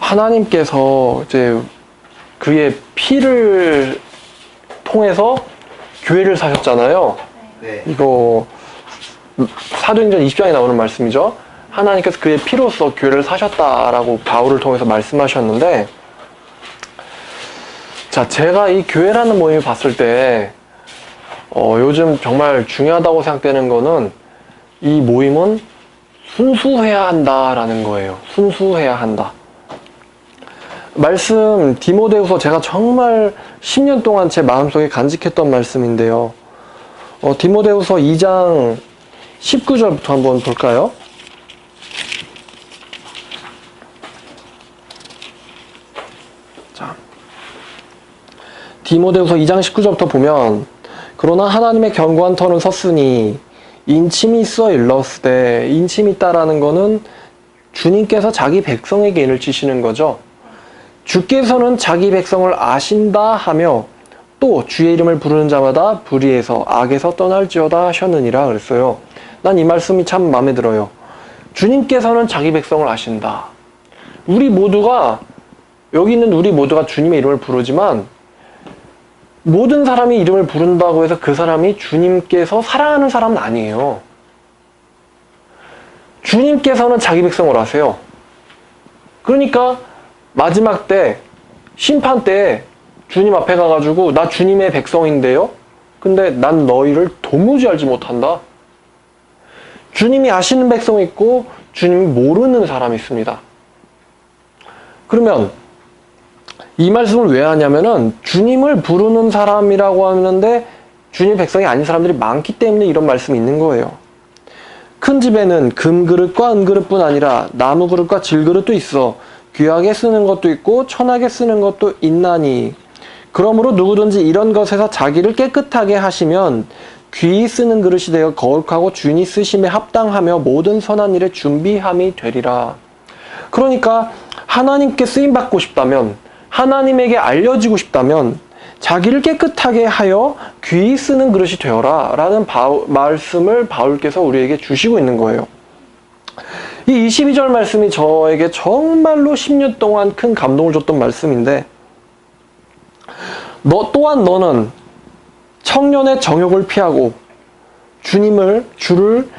하나님께서 이제 그의 피를 통해서 교회를 사셨잖아요. 네. 이거 사도행전 20장에 나오는 말씀이죠. 하나님께서 그의 피로써 교회를 사셨다라고 바울을 통해서 말씀하셨는데, 자, 제가 이 교회라는 모임을 봤을 때 요즘 정말 중요하다고 생각되는 거는 이 모임은 순수해야 한다라는 거예요. 순수해야 한다. 말씀 디모데후서 제가 정말 10년 동안 제 마음속에 간직했던 말씀인데요. 디모데후서 2장 19절부터 한번 볼까요? 자, 디모데후서 2장 19절부터 보면, 그러나 하나님의 견고한 터는 섰으니 인침이 있어 일렀으되, 인침이 있다라는 거는 주님께서 자기 백성에게 인을 치시는 거죠. 주께서는 자기 백성을 아신다 하며 또 주의 이름을 부르는 자마다 불의에서 악에서 떠날지어다 하셨느니라 그랬어요. 난 이 말씀이 참 마음에 들어요. 주님께서는 자기 백성을 아신다. 우리 모두가, 여기 있는 우리 모두가 주님의 이름을 부르지만 모든 사람이 이름을 부른다고 해서 그 사람이 주님께서 사랑하는 사람은 아니에요. 주님께서는 자기 백성을 아세요. 그러니까 마지막 때, 심판 때 주님 앞에 가가지고 나 주님의 백성인데요? 근데 난 너희를 도무지 알지 못한다. 주님이 아시는 백성이 있고 주님이 모르는 사람이 있습니다. 그러면 이 말씀을 왜 하냐면은 주님을 부르는 사람이라고 하는데 주님 백성이 아닌 사람들이 많기 때문에 이런 말씀이 있는 거예요. 큰 집에는 금그릇과 은그릇뿐 아니라 나무그릇과 질그릇도 있어 귀하게 쓰는 것도 있고 천하게 쓰는 것도 있나니, 그러므로 누구든지 이런 것에서 자기를 깨끗하게 하시면 귀히 쓰는 그릇이 되어 거룩하고 주인이 쓰심에 합당하며 모든 선한 일에 준비함이 되리라. 그러니까 하나님께 쓰임받고 싶다면, 하나님에게 알려지고 싶다면 자기를 깨끗하게 하여 귀히 쓰는 그릇이 되어라 라는 말씀을 바울께서 우리에게 주시고 있는 거예요. 이 22절 말씀이 저에게 정말로 10년 동안 큰 감동을 줬던 말씀인데, 또한 너는 청년의 정욕을 피하고 주를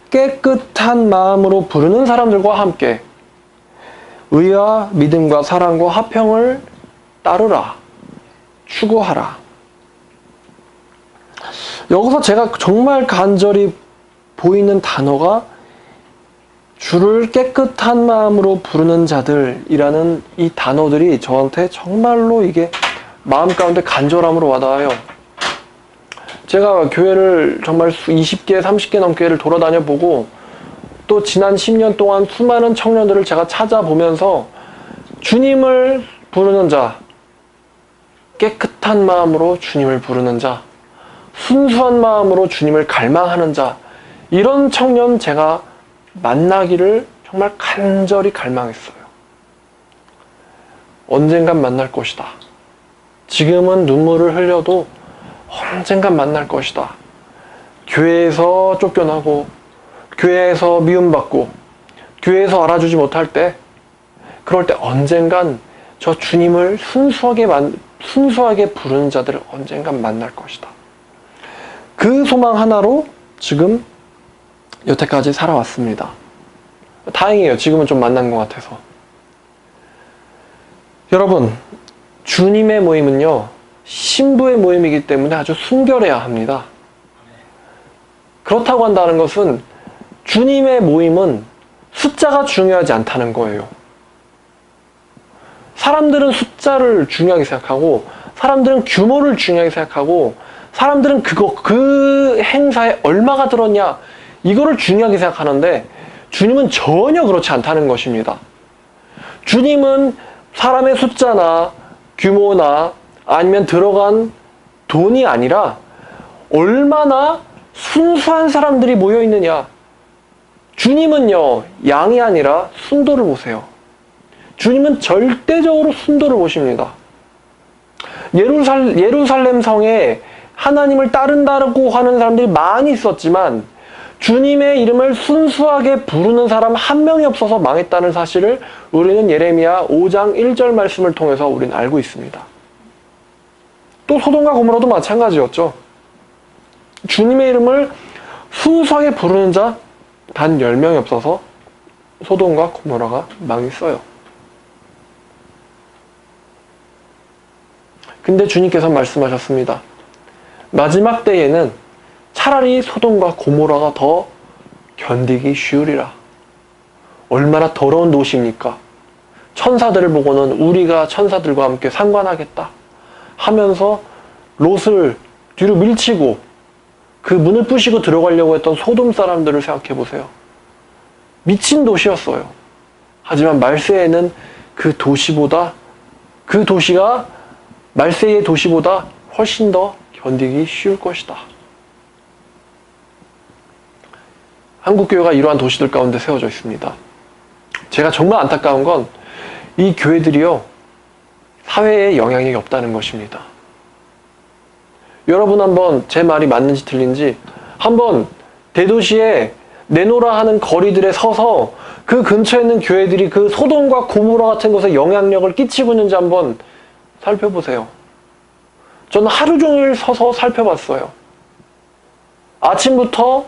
깨끗한 마음으로 부르는 사람들과 함께 의와 믿음과 사랑과 화평을 따르라, 추구하라. 여기서 제가 정말 간절히 보이는 단어가 주를 깨끗한 마음으로 부르는 자들이라는 이 단어들이 저한테 정말로 이게 마음 가운데 간절함으로 와닿아요. 제가 교회를 정말 20개, 30개 넘게를 돌아다녀 보고 또 지난 10년 동안 수많은 청년들을 제가 찾아보면서 주님을 부르는 자, 깨끗한 마음으로 주님을 부르는 자, 순수한 마음으로 주님을 갈망하는 자, 이런 청년 제가 만나기를 정말 간절히 갈망했어요. 언젠간 만날 것이다. 지금은 눈물을 흘려도 언젠간 만날 것이다. 교회에서 쫓겨나고, 교회에서 미움받고, 교회에서 알아주지 못할 때, 그럴 때 언젠간 저 주님을 순수하게 부르는 자들을 언젠간 만날 것이다. 그 소망 하나로 지금 여태까지 살아왔습니다. 다행이에요. 지금은 좀 만난 것 같아서. 여러분, 주님의 모임은요, 신부의 모임이기 때문에 아주 순결해야 합니다. 그렇다고 한다는 것은 주님의 모임은 숫자가 중요하지 않다는 거예요. 사람들은 숫자를 중요하게 생각하고, 사람들은 규모를 중요하게 생각하고, 사람들은 그 행사에 얼마가 들었냐, 이거를 중요하게 생각하는데 주님은 전혀 그렇지 않다는 것입니다. 주님은 사람의 숫자나 규모나 아니면 들어간 돈이 아니라 얼마나 순수한 사람들이 모여 있느냐. 주님은요, 양이 아니라 순도를 보세요. 주님은 절대적으로 순도를 보십니다. 예루살렘 성에 하나님을 따른다고 하는 사람들이 많이 있었지만 주님의 이름을 순수하게 부르는 사람 한 명이 없어서 망했다는 사실을 우리는 예레미야 5장 1절 말씀을 통해서 우리는 알고 있습니다. 또 소돔과 고모라도 마찬가지였죠. 주님의 이름을 순수하게 부르는 자 단 10명이 없어서 소돔과 고모라가 망했어요. 근데 주님께서 말씀하셨습니다. 마지막 때에는 차라리 소돔과 고모라가 더 견디기 쉬우리라. 얼마나 더러운 도시입니까? 천사들을 보고는 우리가 천사들과 함께 상관하겠다 하면서 롯을 뒤로 밀치고 그 문을 부시고 들어가려고 했던 소돔 사람들을 생각해 보세요. 미친 도시였어요. 하지만 말세에는 그 도시가 말세의 도시보다 훨씬 더 견디기 쉬울 것이다. 한국교회가 이러한 도시들 가운데 세워져 있습니다. 제가 정말 안타까운 건 이 교회들이요, 사회에 영향력이 없다는 것입니다. 여러분 한번 제 말이 맞는지 틀린지 한번 대도시에 내노라 하는 거리들에 서서 그 근처에 있는 교회들이 그 소돔과 고모라 같은 곳에 영향력을 끼치고 있는지 한번 살펴보세요. 저는 하루 종일 서서 살펴봤어요. 아침부터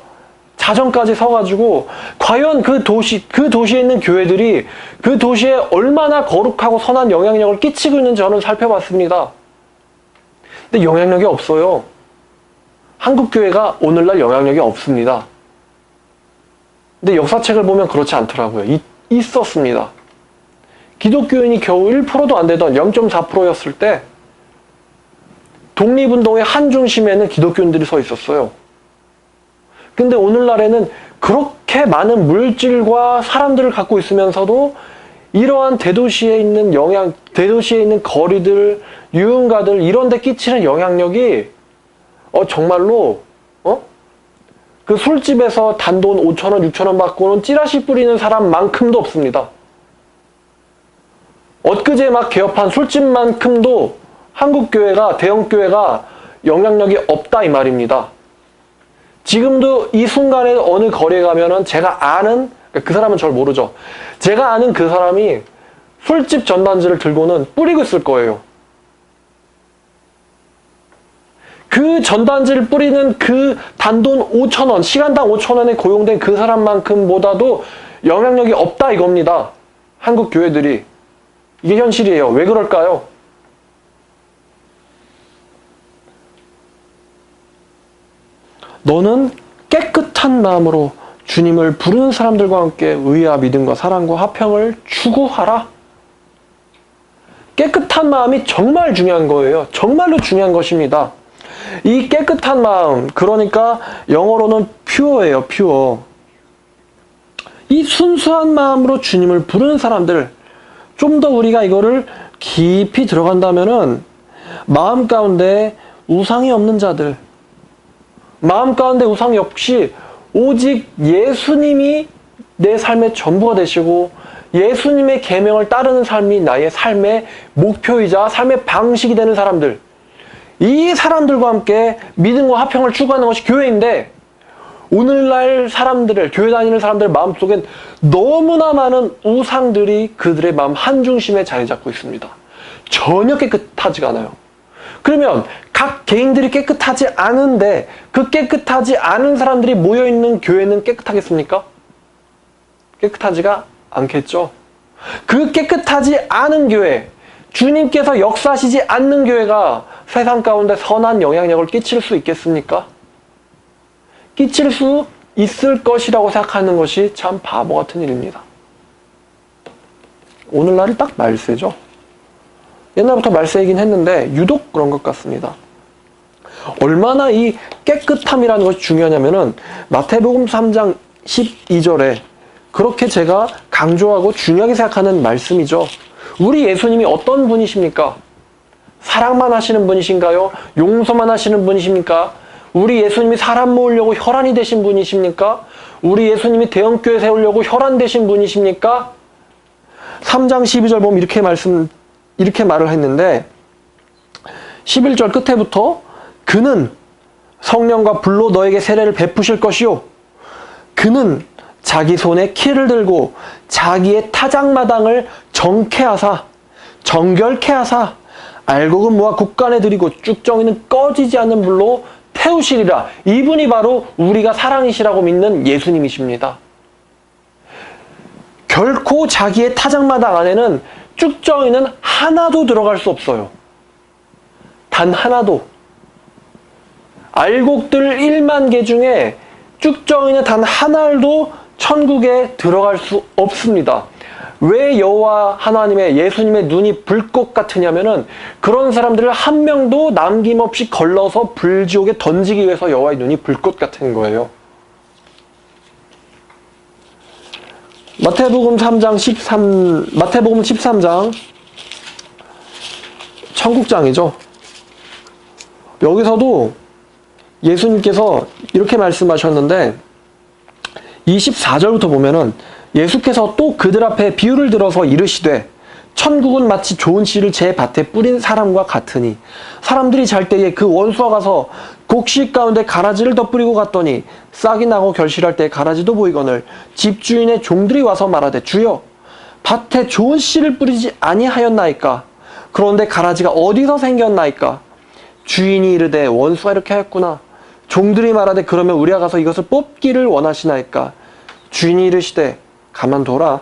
자정까지 서가지고 과연 그 도시에 있는 교회들이 그 도시에 얼마나 거룩하고 선한 영향력을 끼치고 있는지 저는 살펴봤습니다. 근데 영향력이 없어요. 한국 교회가 오늘날 영향력이 없습니다. 근데 역사책을 보면 그렇지 않더라고요. 있었습니다. 기독교인이 겨우 1%도 안 되던 0.4%였을 때 독립운동의 한 중심에는 기독교인들이 서 있었어요. 근데 오늘날에는 그렇게 많은 물질과 사람들을 갖고 있으면서도 이러한 대도시에 있는 거리들, 유흥가들 이런 데 끼치는 영향력이 정말로 그 술집에서 단돈 5,000원, 6,000원 받고는 찌라시 뿌리는 사람만큼도 없습니다. 엊그제 막 개업한 술집만큼도 한국교회가, 대형교회가 영향력이 없다 이 말입니다. 지금도 이 순간에 어느 거리에 가면은 제가 아는, 그 사람은 절 모르죠. 제가 아는 그 사람이 술집 전단지를 들고는 뿌리고 있을 거예요. 그 전단지를 뿌리는 그 단돈 5,000원, 시간당 5,000원에 고용된 그 사람만큼보다도 영향력이 없다 이겁니다. 한국 교회들이. 이게 현실이에요. 왜 그럴까요? 너는 깨끗한 마음으로 주님을 부르는 사람들과 함께 의와 믿음과 사랑과 화평을 추구하라. 깨끗한 마음이 정말 중요한 거예요. 정말로 중요한 것입니다. 이 깨끗한 마음, 그러니까 영어로는 pure예요, pure. 이 순수한 마음으로 주님을 부르는 사람들, 좀 더 우리가 이거를 깊이 들어간다면은 마음 가운데 우상이 없는 자들, 마음 가운데 우상이 없이 오직 예수님이 내 삶의 전부가 되시고 예수님의 계명을 따르는 삶이 나의 삶의 목표이자 삶의 방식이 되는 사람들, 이 사람들과 함께 믿음과 화평을 추구하는 것이 교회인데, 오늘날 사람들을, 교회 다니는 사람들 마음속엔 너무나 많은 우상들이 그들의 마음 한중심에 자리 잡고 있습니다. 전혀 깨끗하지가 않아요. 그러면 각 개인들이 깨끗하지 않은데 그 깨끗하지 않은 사람들이 모여있는 교회는 깨끗하겠습니까? 깨끗하지가 않겠죠. 그 깨끗하지 않은 교회, 주님께서 역사하시지 않는 교회가 세상 가운데 선한 영향력을 끼칠 수 있겠습니까? 끼칠 수 있을 것이라고 생각하는 것이 참 바보 같은 일입니다. 오늘날이 딱 말세죠. 옛날부터 말세이긴 했는데 유독 그런 것 같습니다. 얼마나 이 깨끗함이라는 것이 중요하냐면은 마태복음 3장 12절에 그렇게 제가 강조하고 중요하게 생각하는 말씀이죠. 우리 예수님이 어떤 분이십니까? 사랑만 하시는 분이신가요? 용서만 하시는 분이십니까? 우리 예수님이 사람 모으려고 혈안이 되신 분이십니까? 우리 예수님이 대형교회 세우려고 혈안 되신 분이십니까? 3장 12절 보면 이렇게 말을 했는데 11절 끝에부터 그는 성령과 불로 너에게 세례를 베푸실 것이요 그는 자기 손에 키를 들고 자기의 타작마당을 정결케 하사 알곡은 모아 곡간에 들이고 쭉정이는 꺼지지 않는 불로 태우시리라. 이분이 바로 우리가 사랑이시라고 믿는 예수님이십니다. 결코 자기의 타작마당 안에는 쭉정이는 하나도 들어갈 수 없어요. 단 하나도. 알곡들 1만 개 중에 쭉정이는 단 한 알도 천국에 들어갈 수 없습니다. 왜 여호와 하나님의 예수님의 눈이 불꽃 같으냐면은 그런 사람들을 한 명도 남김없이 걸러서 불지옥에 던지기 위해서 여호와의 눈이 불꽃 같은 거예요. 마태복음 13장 천국장이죠. 여기서도 예수님께서 이렇게 말씀하셨는데 24절부터 보면은 예수께서 또 그들 앞에 비유를 들어서 이르시되 천국은 마치 좋은 씨를 제 밭에 뿌린 사람과 같으니 사람들이 잘 때에 그 원수가 가서 곡식 가운데 가라지를 덧뿌리고 갔더니 싹이 나고 결실할 때 가라지도 보이거늘 집주인의 종들이 와서 말하되 주여 밭에 좋은 씨를 뿌리지 아니하였나이까. 그런데 가라지가 어디서 생겼나이까. 주인이 이르되 원수가 이렇게 하였구나. 종들이 말하되 그러면 우리가 가서 이것을 뽑기를 원하시나이까. 주인이 이르시되 가만둬라.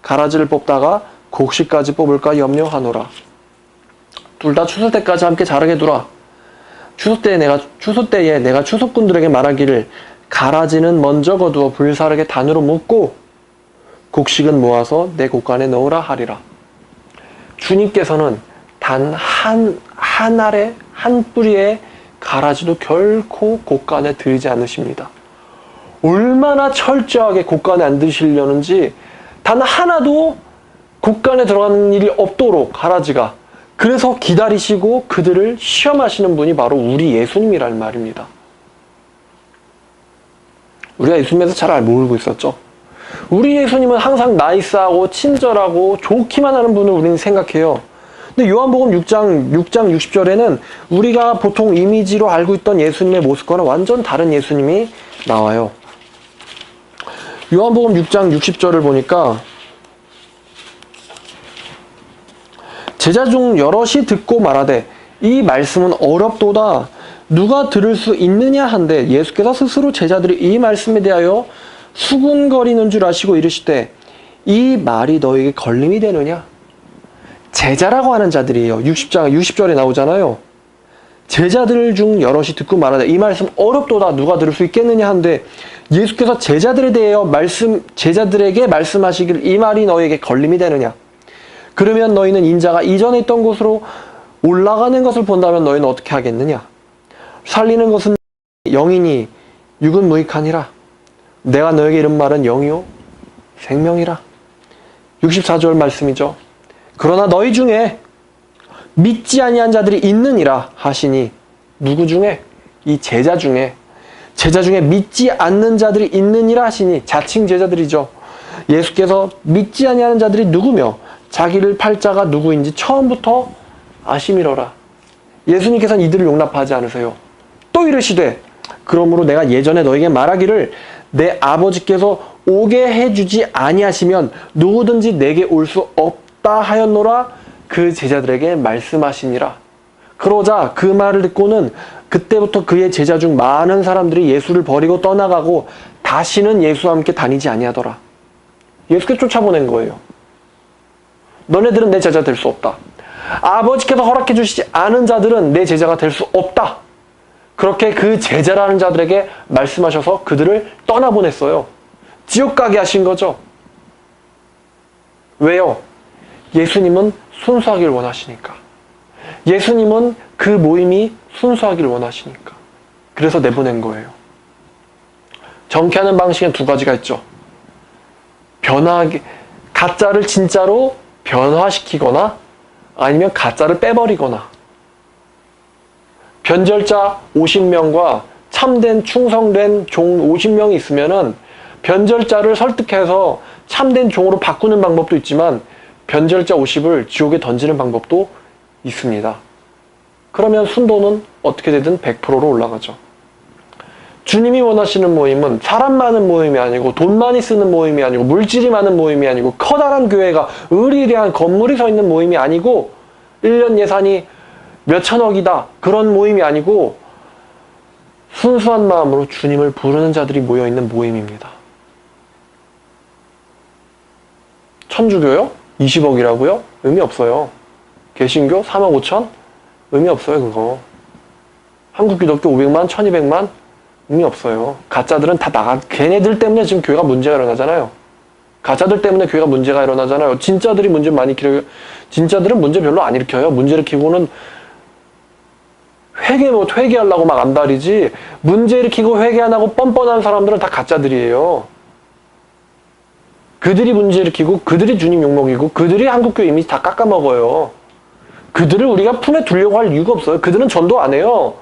가라지를 뽑다가 곡식까지 뽑을까 염려하노라. 둘 다 추수 때까지 함께 자라게 두라. 추수 때에 내가 추수꾼들에게 말하기를 가라지는 먼저 거두어 불사르게 단으로 묶고 곡식은 모아서 내 곡간에 넣으라 하리라. 주님께서는 단 한 알의 한 뿌리의 가라지도 결코 곡간에 들이지 않으십니다. 얼마나 철저하게 곡간에 안 드시려는지 단 하나도 곡간에 들어가는 일이 없도록 가라지가, 그래서 기다리시고 그들을 시험하시는 분이 바로 우리 예수님이라는 말입니다. 우리가 예수님에서 잘 모르고 있었죠. 우리 예수님은 항상 나이스하고 친절하고 좋기만 하는 분을 우리는 생각해요. 근데 요한복음 6장 60절에는 우리가 보통 이미지로 알고 있던 예수님의 모습과는 완전 다른 예수님이 나와요. 요한복음 6장 60절을 보니까 제자 중 여럿이 듣고 말하되 이 말씀은 어렵도다. 누가 들을 수 있느냐 한데 예수께서 스스로 제자들이 이 말씀에 대하여 수군거리는 줄 아시고 이르시되 이 말이 너에게 걸림이 되느냐. 제자라고 하는 자들이에요. 60절에 나오잖아요. 제자들 중 여럿이 듣고 말하되 이 말씀 어렵도다. 누가 들을 수 있겠느냐 한데 예수께서 제자들에게 말씀하시길 이 말이 너에게 걸림이 되느냐. 그러면 너희는 인자가 이전에 있던 곳으로 올라가는 것을 본다면 너희는 어떻게 하겠느냐. 살리는 것은 영이니 육은 무익하니라. 내가 너에게 이른 말은 영이요 생명이라. 64절 말씀이죠. 그러나 너희 중에 믿지 아니한 자들이 있느니라 하시니, 누구 중에? 이 제자 중에 믿지 않는 자들이 있느니라 하시니, 자칭 제자들이죠. 예수께서 믿지 아니하는 자들이 누구며 자기를 팔 자가 누구인지 처음부터 아심이로라. 예수님께서는 이들을 용납하지 않으세요. 또 이르시되 그러므로 내가 예전에 너에게 말하기를 내 아버지께서 오게 해주지 아니하시면 누구든지 내게 올 수 없다 하였노라. 그 제자들에게 말씀하시니라. 그러자 그 말을 듣고는 그때부터 그의 제자 중 많은 사람들이 예수를 버리고 떠나가고 다시는 예수와 함께 다니지 아니하더라. 예수께 쫓아보낸 거예요. 너네들은 내 제자 될 수 없다. 아버지께서 허락해 주시지 않은 자들은 내 제자가 될 수 없다. 그렇게 그 제자라는 자들에게 말씀하셔서 그들을 떠나보냈어요. 지옥 가게 하신 거죠. 왜요? 예수님은 순수하길 원하시니까. 예수님은 그 모임이 순수하길 원하시니까. 그래서 내보낸 거예요. 정케하는 방식엔 두 가지가 있죠. 가짜를 진짜로 변화시키거나 아니면 가짜를 빼버리거나. 변절자 50명과 참된 충성된 종 50명이 있으면은 변절자를 설득해서 참된 종으로 바꾸는 방법도 있지만 변절자 50을 지옥에 던지는 방법도 있습니다. 그러면 순도는 어떻게 되든 100%로 올라가죠. 주님이 원하시는 모임은 사람 많은 모임이 아니고 돈 많이 쓰는 모임이 아니고 물질이 많은 모임이 아니고 커다란 교회가 으리으리한 건물이 서 있는 모임이 아니고 1년 예산이 몇천억이다 그런 모임이 아니고 순수한 마음으로 주님을 부르는 자들이 모여있는 모임입니다. 천주교요? 20억이라고요? 의미 없어요. 개신교 3억 5천? 의미 없어요 그거. 한국기독교 500만, 1200만? 의미 없어요. 가짜들은 다 걔네들 때문에 지금 교회가 문제가 일어나잖아요. 가짜들 때문에 교회가 문제가 일어나잖아요. 진짜들이 문제 많이 일으켜요. 진짜들은 문제 별로 안 일으켜요. 문제 일으키고는 회개하려고 막 안달이지, 문제 일으키고 회개 안 하고 뻔뻔한 사람들은 다 가짜들이에요. 그들이 문제 일으키고, 그들이 주님 욕먹이고, 그들이 한국교회 이미지 다 깎아먹어요. 그들을 우리가 품에 두려고 할 이유가 없어요. 그들은 전도 안 해요.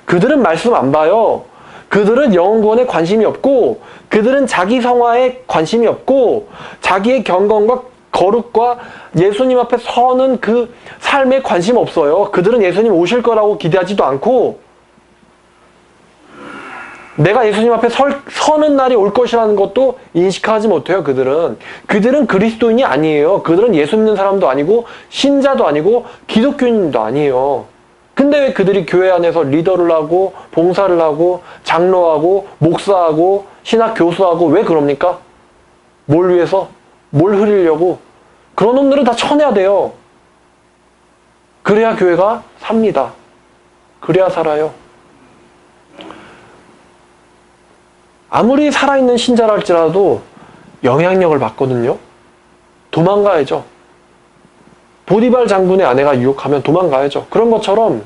그들은 말씀 안 봐요. 그들은 영혼구원에 관심이 없고, 그들은 자기 성화에 관심이 없고, 자기의 경건과 거룩과 예수님 앞에 서는 그 삶에 관심 없어요. 그들은 예수님 오실 거라고 기대하지도 않고, 내가 예수님 앞에 서는 날이 올 것이라는 것도 인식하지 못해요. 그들은 그리스도인이 아니에요. 그들은 예수 믿는 사람도 아니고 신자도 아니고 기독교인도 아니에요. 근데 왜 그들이 교회 안에서 리더를 하고 봉사를 하고 장로하고 목사하고 신학 교수하고 왜 그럽니까? 뭘 위해서? 뭘 흐리려고? 그런 놈들은 다 쳐내야 돼요. 그래야 교회가 삽니다. 그래야 살아요. 아무리 살아있는 신자라 할지라도 영향력을 받거든요. 도망가야죠. 보디발 장군의 아내가 유혹하면 도망가야죠. 그런 것처럼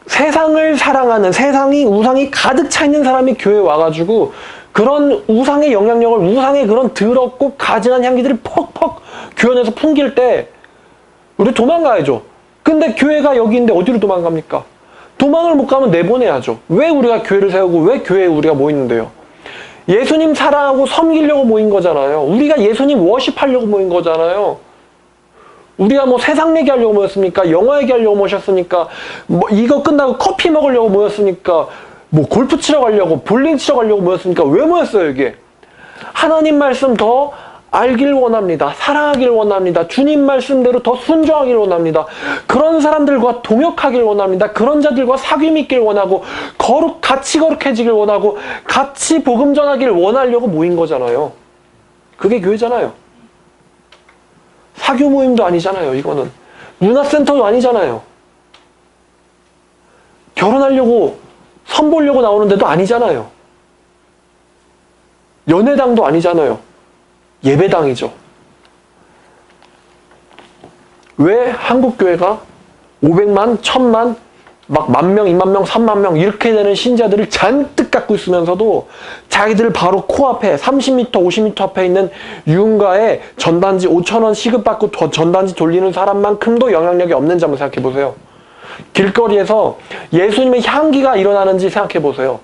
세상을 사랑하는, 세상이 우상이 가득 차 있는 사람이 교회에 와가지고 그런 우상의 영향력을, 우상의 그런 더럽고 가증한 향기들이 퍽퍽 교회 안에서 풍길 때 우리 도망가야죠. 근데 교회가 여기 있는데 어디로 도망갑니까? 도망을 못 가면 내보내야죠. 왜 우리가 교회를 세우고 왜 교회에 우리가 모이는데요? 예수님 사랑하고 섬기려고 모인 거잖아요. 우리가 예수님 워십하려고 모인 거잖아요. 우리가 뭐 세상 얘기하려고 모였습니까? 영화 얘기하려고 모셨습니까? 뭐 이거 끝나고 커피 먹으려고 모였습니까? 뭐 골프 치러 가려고, 볼링 치러 가려고 모였습니까? 왜 모였어요 이게? 하나님 말씀 더 알길 원합니다. 사랑하길 원합니다. 주님 말씀대로 더 순종하길 원합니다. 그런 사람들과 동역하길 원합니다. 그런 자들과 사귐 있길 원하고 같이 거룩해지길 원하고 같이 복음 전하길 원하려고 모인 거잖아요. 그게 교회잖아요. 사교 모임도 아니잖아요. 이거는 문화센터도 아니잖아요. 결혼하려고 선보려고 나오는 데도 아니잖아요. 연회당도 아니잖아요. 예배당이죠. 왜 한국교회가 500만, 1000만, 막 10,000명, 20,000명, 30,000명 이렇게 되는 신자들을 잔뜩 갖고 있으면서도 자기들 바로 코앞에 30m, 50m 앞에 있는 유흥가에 전단지 5,000원 시급받고 전단지 돌리는 사람만큼도 영향력이 없는지 한번 생각해 보세요. 길거리에서 예수님의 향기가 일어나는지 생각해 보세요.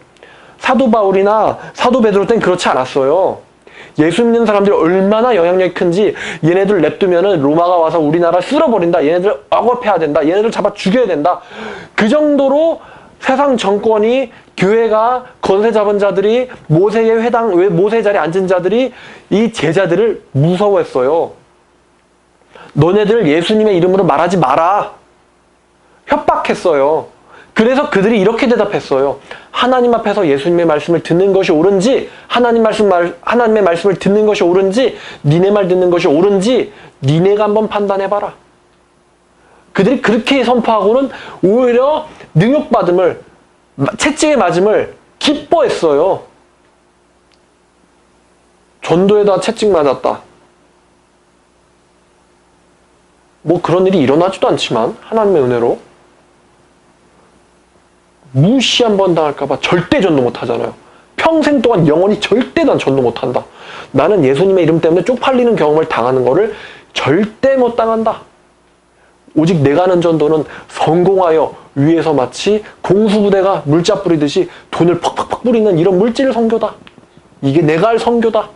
사도 바울이나 사도 베드로 때는 그렇지 않았어요. 예수 믿는 사람들이 얼마나 영향력이 큰지 얘네들 냅두면은 로마가 와서 우리나라 쓸어버린다. 얘네들 억압해야 된다. 얘네들 잡아 죽여야 된다. 그 정도로 세상 정권이, 교회가, 권세 잡은 자들이, 모세의 회당, 모세 자리에 앉은 자들이 이 제자들을 무서워했어요. 너네들 예수님의 이름으로 말하지 마라. 협박했어요. 그래서 그들이 이렇게 대답했어요. 하나님 앞에서 예수님의 말씀을 듣는 것이 옳은지, 하나님의 말씀을 듣는 것이 옳은지, 니네 말 듣는 것이 옳은지, 니네가 한번 판단해봐라. 그들이 그렇게 선포하고는 오히려 능욕받음을, 채찍에 맞음을 기뻐했어요. 전도에다 채찍 맞았다. 뭐 그런 일이 일어나지도 않지만 하나님의 은혜로 무시 한번 당할까봐 절대 전도 못하잖아요. 평생 동안 영원히 절대 난 전도 못한다. 나는 예수님의 이름 때문에 쪽팔리는 경험을 당하는 거를 절대 못 당한다. 오직 내가 하는 전도는 성공하여 위에서 마치 공수부대가 물자 뿌리듯이 돈을 퍽퍽퍽 뿌리는 이런 물질 선교다. 이게 내가 할 선교다.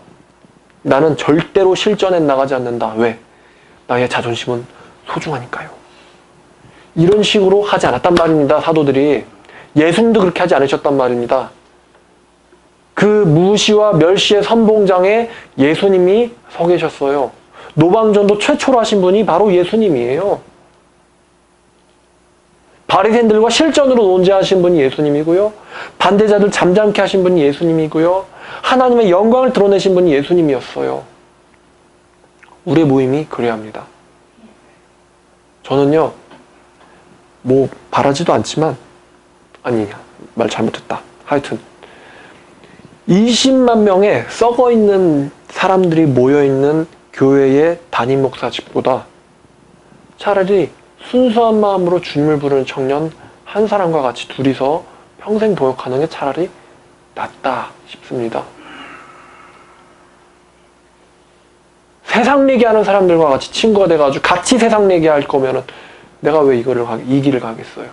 나는 절대로 실전에 나가지 않는다. 왜? 나의 자존심은 소중하니까요. 이런 식으로 하지 않았단 말입니다. 사도들이. 예수님도 그렇게 하지 않으셨단 말입니다. 그 무시와 멸시의 선봉장에 예수님이 서 계셨어요. 노방전도 최초로 하신 분이 바로 예수님이에요. 바리새인들과 실전으로 논쟁하신 분이 예수님이고요. 반대자들 잠잠케 하신 분이 예수님이고요. 하나님의 영광을 드러내신 분이 예수님이었어요. 우리의 모임이 그래야 합니다. 저는요, 뭐 바라지도 않지만, 아니, 말 잘못했다. 하여튼 20만 명의 썩어있는 사람들이 모여있는 교회의 담임 목사직보다 차라리 순수한 마음으로 주님을 부르는 청년 한 사람과 같이 둘이서 평생 도역하는 게 차라리 낫다 싶습니다. 세상 얘기하는 사람들과 같이 친구가 돼가지고 같이 세상 얘기할 거면은 내가 왜 이 길을 가겠어요?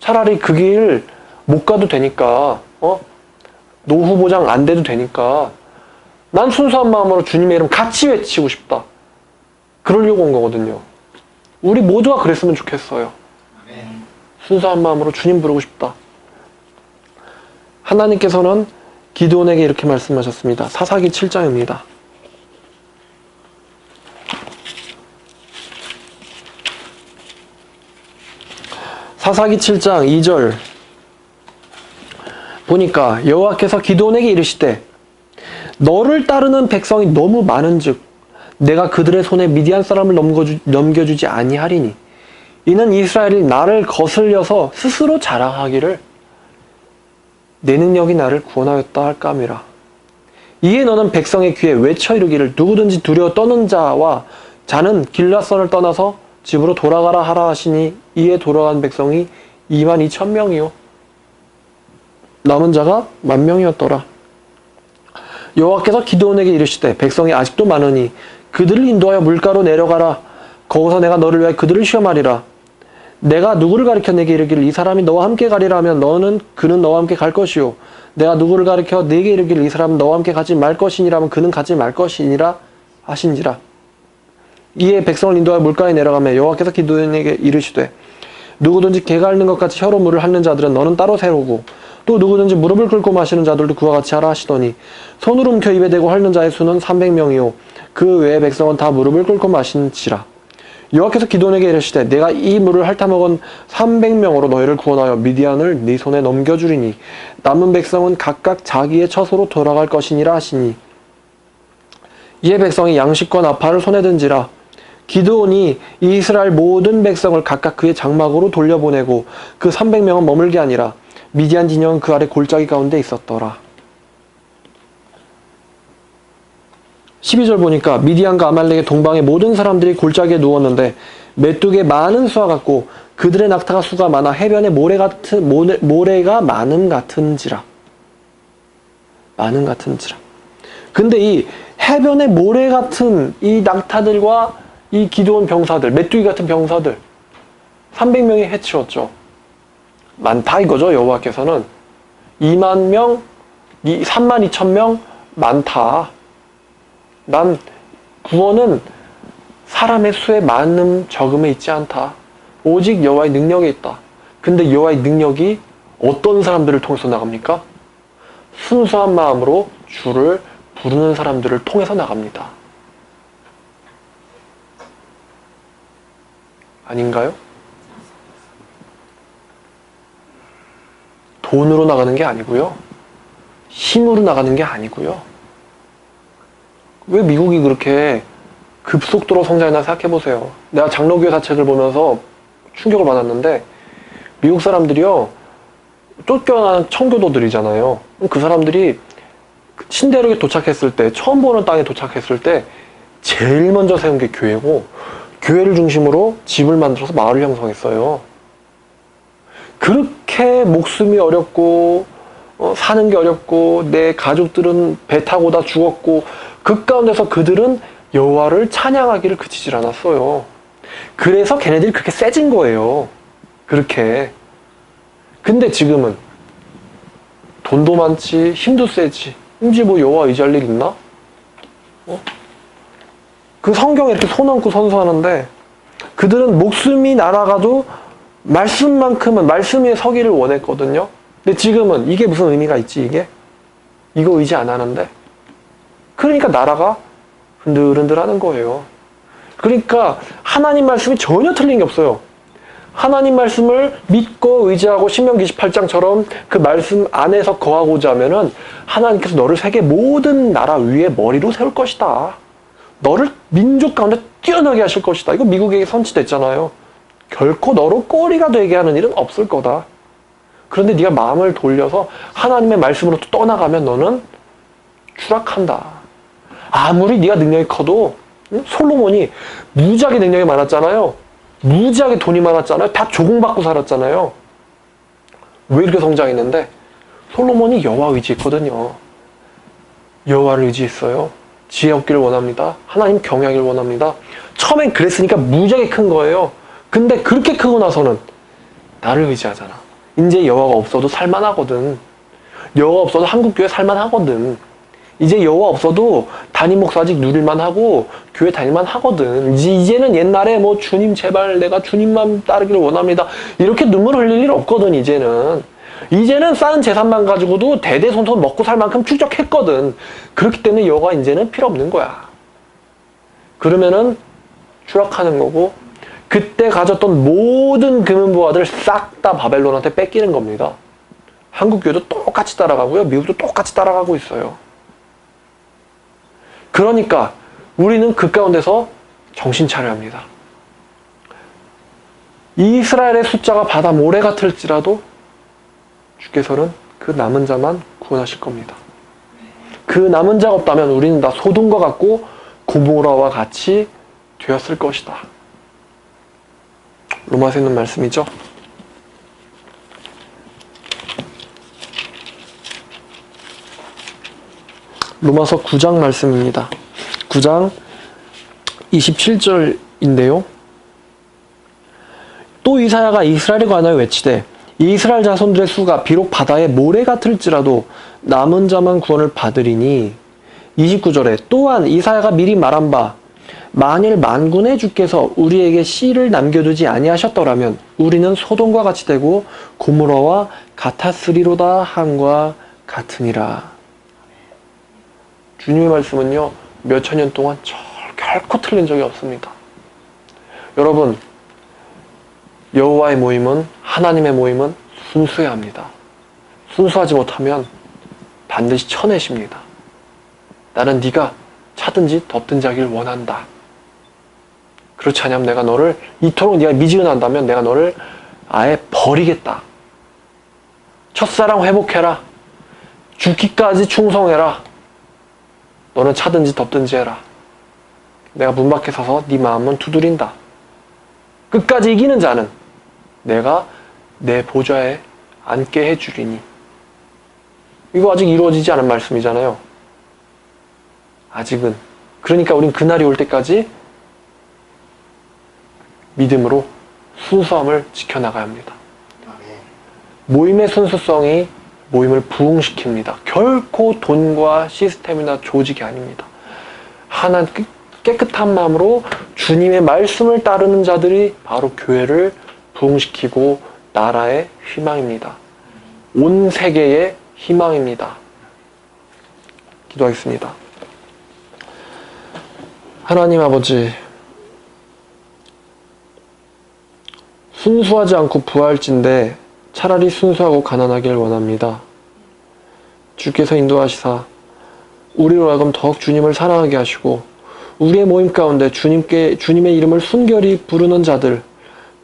차라리 그 길 못 가도 되니까, 노후 보장 안 돼도 되니까 난 순수한 마음으로 주님의 이름 같이 외치고 싶다. 그러려고 온 거거든요. 우리 모두가 그랬으면 좋겠어요. 순수한 마음으로 주님 부르고 싶다. 하나님께서는 기드온에게 이렇게 말씀하셨습니다. 사사기 7장입니다. 사사기 7장 2절 보니까 여호와께서 기드온에게 이르시되 너를 따르는 백성이 너무 많은즉 내가 그들의 손에 미디안 사람을 넘겨주지 아니하리니 이는 이스라엘이 나를 거슬려서 스스로 자랑하기를 내 능력이 나를 구원하였다 할까 함이라. 이에 너는 백성의 귀에 외쳐 이르기를 누구든지 두려워 떠는 자와 자는 길라선을 떠나서 집으로 돌아가라 하라 하시니 이에 돌아간 백성이 22,000명이요 남은 자가 10,000명이었더라. 여호와께서 기드온에게 이르시되 백성이 아직도 많으니 그들을 인도하여 물가로 내려가라. 거기서 내가 너를 위하여 그들을 시험하리라. 내가 누구를 가리켜 내게 이르기를 이 사람이 너와 함께 가리라 하면 그는 너와 함께 갈 것이요 내가 누구를 가리켜 내게 이르기를 이 사람은 너와 함께 가지 말 것이니라 하면 그는 가지 말 것이니라 하신지라. 이에 백성을 인도하여 물가에 내려가며 여호와께서 기드온에게 이르시되 누구든지 개가 앓는 것 같이 혀로 물을 핥는 자들은 너는 따로 세우고 또 누구든지 무릎을 꿇고 마시는 자들도 그와 같이 하라 하시더니 손으로 움켜 입에 대고 핥는 자의 수는 300명이요 그 외의 백성은 다 무릎을 꿇고 마신지라. 여호와께서 기드온에게 이르시되 내가 이 물을 핥아먹은 300명으로 너희를 구원하여 미디안을 네 손에 넘겨주리니 남은 백성은 각각 자기의 처소로 돌아갈 것이니라 하시니 이에 백성이 양식과 나팔을 손에 든지라. 기드온이 이스라엘 모든 백성을 각각 그의 장막으로 돌려보내고 그 300명은 머물게 아니라 미디안 진영은 그 아래 골짜기 가운데 있었더라. 12절 보니까 미디안과 아말렉의 동방의 모든 사람들이 골짜기에 누웠는데 메뚜기의 많은 수와 같고 그들의 낙타가 수가 많아 해변에 모래가 많음 같은지라. 많음 같은지라. 근데 이 해변에 모래 같은 이 낙타들과 이 기드온 병사들, 메뚜기 같은 병사들 300명이 해치웠죠. 많다 이거죠. 여호와께서는 22,000명, 32,000명 많다. 난 구원은 사람의 수의 많음 적음에 있지 않다. 오직 여호와의 능력에 있다. 근데 여호와의 능력이 어떤 사람들을 통해서 나갑니까? 순수한 마음으로 주를 부르는 사람들을 통해서 나갑니다. 아닌가요? 돈으로 나가는 게 아니고요. 힘으로 나가는 게 아니고요. 왜 미국이 그렇게 급속도로 성장했나 생각해보세요. 내가 장로교회 사책을 보면서 충격을 받았는데 미국 사람들이요. 쫓겨난 청교도들이잖아요. 그 사람들이 신대륙에 도착했을 때, 처음 보는 땅에 도착했을 때 제일 먼저 세운 게 교회고 교회를 중심으로 집을 만들어서 마을을 형성했어요. 그렇게 목숨이 어렵고 사는 게 어렵고 내 가족들은 배 타고 다 죽었고 그 가운데서 그들은 여호와를 찬양하기를 그치질 않았어요. 그래서 걔네들이 그렇게 세진 거예요. 그렇게. 근데 지금은 돈도 많지 힘도 세지 이제 뭐 여호와 의지할 일 있나? 그 성경에 이렇게 손 얹고 선서하는데 그들은 목숨이 날아가도 말씀만큼은 말씀 위에 서기를 원했거든요. 근데 지금은 이게 무슨 의미가 있지 이게? 이거 의지 안 하는데. 그러니까 나라가 흔들흔들하는 거예요. 그러니까 하나님 말씀이 전혀 틀린 게 없어요. 하나님 말씀을 믿고 의지하고 신명기 28장처럼 그 말씀 안에서 거하고자 하면은 하나님께서 너를 세계 모든 나라 위에 머리로 세울 것이다. 너를 민족 가운데 뛰어나게 하실 것이다. 이거 미국에게 선치됐잖아요. 결코 너로 꼬리가 되게 하는 일은 없을 거다. 그런데 네가 마음을 돌려서 하나님의 말씀으로 떠나가면 너는 추락한다. 아무리 네가 능력이 커도 솔로몬이 무지하게 능력이 많았잖아요. 무지하게 돈이 많았잖아요. 다 조공받고 살았잖아요. 왜 이렇게 성장했는데? 솔로몬이 여호와 의지했거든요. 여호와를 의지했어요. 지혜 얻기를 원합니다. 하나님 경외하기를 원합니다. 처음엔 그랬으니까 무지하게 큰 거예요. 근데 그렇게 크고 나서는 나를 의지하잖아. 이제 여호와가 없어도 살만하거든. 여호와 없어도 한국교회 살만하거든. 이제 여호와 없어도 담임 목사 아직 누릴만 하고 교회 다닐만 하거든. 이제는 옛날에 뭐 주님 제발 내가 주님만 따르기를 원합니다. 이렇게 눈물 흘릴 일 없거든. 이제는 쌓은 재산만 가지고도 대대손손 먹고 살 만큼 축적했거든. 그렇기 때문에 여호와 이제는 필요 없는 거야. 그러면은 추락하는 거고 그때 가졌던 모든 금은보화들 싹 다 바벨론한테 뺏기는 겁니다. 한국교회도 똑같이 따라가고요. 미국도 똑같이 따라가고 있어요. 그러니까 우리는 그 가운데서 정신 차려야 합니다. 이스라엘의 숫자가 바다 모래 같을지라도 주께서는 그 남은 자만 구원하실 겁니다. 그 남은 자가 없다면 우리는 다 소돔과 같고 고모라와 같이 되었을 것이다. 로마서에 있는 말씀이죠. 로마서 9장 말씀입니다. 9장 27절인데요. 또 이사야가 이스라엘에 관하여 외치되 이스라엘 자손들의 수가 비록 바다의 모래 같을지라도 남은 자만 구원을 받으리니 29절에 또한 이사야가 미리 말한 바 만일 만군의 주께서 우리에게 씨를 남겨두지 아니하셨더라면 우리는 소돔과 같이 되고 고모라와 같았으리로다 함과 같으니라. 주님의 말씀은요 몇천 년 동안 결코 틀린 적이 없습니다. 여러분 여호와의 모임은 하나님의 모임은 순수해야 합니다. 순수하지 못하면 반드시 쳐내십니다. 나는 네가 차든지 덮든지 하길 원한다. 그렇지 않으면 내가 너를 이토록 네가 미지근한다면 내가 너를 아예 버리겠다. 첫사랑 회복해라. 죽기까지 충성해라. 너는 차든지 덮든지 해라. 내가 문 밖에 서서 네 마음은 두드린다. 끝까지 이기는 자는 내가 내 보좌에 앉게 해주리니. 이거 아직 이루어지지 않은 말씀이잖아요. 아직은. 그러니까 우린 그날이 올 때까지 믿음으로 순수함을 지켜나가야 합니다. 모임의 순수성이 모임을 부흥시킵니다. 결코 돈과 시스템이나 조직이 아닙니다. 하나님 깨끗한 마음으로 주님의 말씀을 따르는 자들이 바로 교회를 부흥시키고 나라의 희망입니다. 온 세계의 희망입니다. 기도하겠습니다. 하나님 아버지, 순수하지 않고 부할진데 차라리 순수하고 가난하길 원합니다. 주께서 인도하시사 우리로 하여금 더욱 주님을 사랑하게 하시고 우리의 모임 가운데 주님의 이름을 순결히 부르는 자들,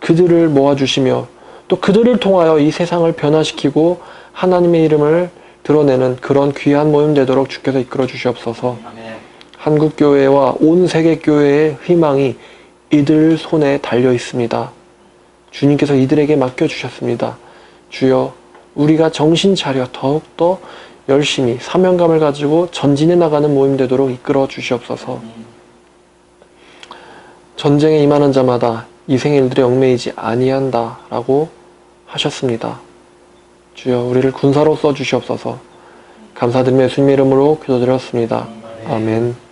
그들을 모아주시며 또 그들을 통하여 이 세상을 변화시키고 하나님의 이름을 드러내는 그런 귀한 모임 되도록 주께서 이끌어 주시옵소서. 한국교회와 온 세계교회의 희망이 이들 손에 달려 있습니다. 주님께서 이들에게 맡겨주셨습니다. 주여, 우리가 정신 차려 더욱더 열심히 사명감을 가지고 전진해 나가는 모임 되도록 이끌어 주시옵소서. 전쟁에 임하는 자마다 이 생의 일들에 얽매이지 아니한다 라고 하셨습니다. 주여, 우리를 군사로 써주시옵소서. 감사드리며 예수님의 이름으로 기도드렸습니다. 아멘.